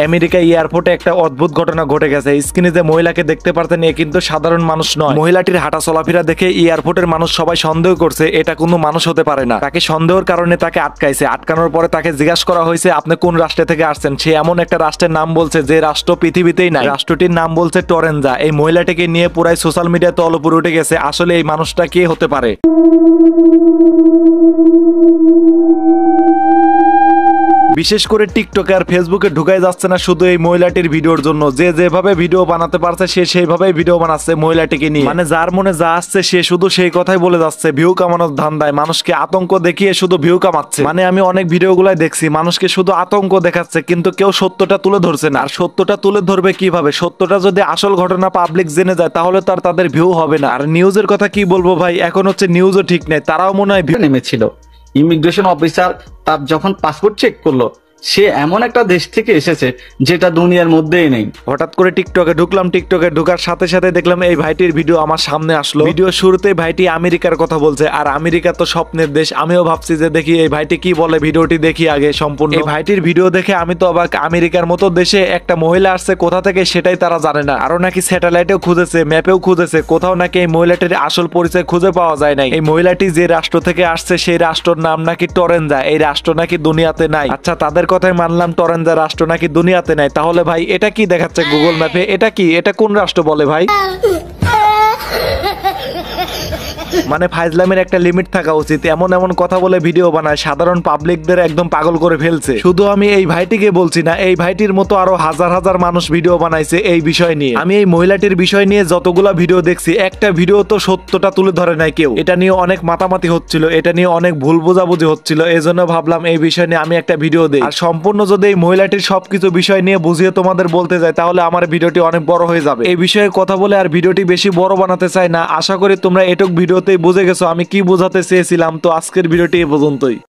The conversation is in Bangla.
আমেরিকা এয়ারপোর্টে একটা অদ্ভুত ঘটনা ঘটে গেছে। স্ক্রিনে যে মহিলাকে দেখতে পারতেন এ কিন্তু সাধারণ মানুষ নয়। মহিলাটির হাঁটা চলাফেরা দেখে এয়ারপোর্টের মানুষ সবাই সন্দেহ করছে এটা কোনো মানুষ হতে পারে না। তাকে সন্দেহের কারণে তাকে আটকাইছে। আটকানোর পরে তাকে জিজ্ঞাসা করা হয়েছে আপনি কোন রাষ্ট্র থেকে আসছেন। সে এমন একটা রাষ্ট্রের নাম বলছে যে রাষ্ট্র পৃথিবীতেই নাই। রাষ্ট্রটির নাম বলছে টরেঞ্জা। এই মহিলাটিকে নিয়ে পুরাই সোশ্যাল মিডিয়াতে অলপুরে উঠে গেছে। আসলে এই মানুষটা কে হতে পারে? বিশেষ করে টিকটকে আর ফেসবুকে ঢুকাই যাচ্ছে না শুধু এই মহিলাটির ভিডিওর জন্য। যে যেভাবে ভিডিও বানাতে পারছে সে সেইভাবেই ভিডিও বানাচ্ছে মহিলাটিকে নিয়ে। মানে যার মনে যা আসছে সে শুধু সেই কথাই বলে যাচ্ছে। ভিউ কামানোর ধান্দায় মানুষকে আতঙ্ক দেখিয়ে শুধু ভিউ কামাচ্ছে। মানে আমি অনেক ভিডিওগুলাই দেখছি মানুষকে শুধু আতঙ্ক দেখাচ্ছে কিন্তু কেউ সত্যটা তুলে ধরছে না। আর সত্যটা তুলে ধরবে কিভাবে? সত্যটা যদি আসল ঘটনা পাবলিক জেনে যায় তাহলে তো আর তাদের ভিউ হবে না। আর নিউজের কথা কি বলবো ভাই, এখন হচ্ছে নিউজও ঠিক নেই। তারাও মনে হয় নেমেছিল। ইমিগ্রেশন অফিসার তার যখন পাসপোর্ট চেক করলো সে এমন একটা দেশ থেকে এসেছে যেটা দুনিয়ার মধ্যেই নেই। হঠাৎ করে টিকটকে ঢুকলাম। টিকটকে ঢুকার সাথে সাথে দেখলাম এই ভাইটির ভিডিও আমার সামনে আসলো। ভিডিও শুরুতেই ভাইটি আমেরিকার কথা বলছে। আর আমেরিকা তো স্বপ্নের দেশ। আমিও ভাবছি যে দেখি এই ভাইটি কি বলে, ভিডিওটি দেখি আগে সম্পূর্ণ। এই ভাইটির ভিডিও দেখে আমি তো অবাক। আমেরিকার মতো দেশে একটা মহিলা আসছে কোথা থেকে সেটাই তারা জানে না। আরো নাকি স্যাটেলাইটেও খুঁজেছে, ম্যাপেও খুঁজেছে, কোথাও নাকি এই মহিলাটির আসল পরিচয় খুঁজে পাওয়া যায় নাই। এই মহিলাটি যে রাষ্ট্র থেকে আসছে সেই রাষ্ট্রের নাম নাকি টরেঞ্জা। এই রাষ্ট্র নাকি দুনিয়াতে নাই। আচ্ছা তাদের কথাই মানলাম টরেঞ্জা রাষ্ট্র নাকি দুনিয়াতে নাই। তাহলে ভাই এটা কি দেখাচ্ছে গুগল ম্যাপে? এটা কি? এটা কোন রাষ্ট্র বলে ভাই? মানে ফাইজলামের একটা লিমিট থাকা উচিত। এমন এমন কথা বলে ভিডিও বানায় সাধারণ পাবলিকদের একদম পাগল করে ফেলছে। শুধু আমি এই ভাইটিকে বলছি না, এই ভাইটির মতো আরো হাজার হাজার মানুষ ভিডিও বানাইছে এই বিষয় নিয়ে। আমি এই মহিলাটির বিষয় নিয়ে যতগুলা ভিডিও দেখছি একটা ভিডিও তো সত্যটা তুলে ধরে নাই কেউ। এটা নিয়ে অনেক মাতামাতি হচ্ছিল, এটা নিয়ে অনেক ভুল বোঝাবুঝি হচ্ছিল। এই জন্য ভাবলাম এই বিষয় নিয়ে আমি একটা ভিডিও দিই। আর সম্পূর্ণ যদি এই মহিলাটির সবকিছু বিষয় নিয়ে বুঝিয়ে তোমাদের বলতে যাই তাহলে আমার ভিডিওটি অনেক বড় হয়ে যাবে। এই বিষয়ে কথা বলে আর ভিডিওটি বেশি বড় বানাতে চাই না। আশা করি তোমরা এটুক ভিডিওতেই বুঝে গেছো আমি কি বোঝাতে চেয়েছিলাম। তো আজকের ভিডিওটি এই পর্যন্তই।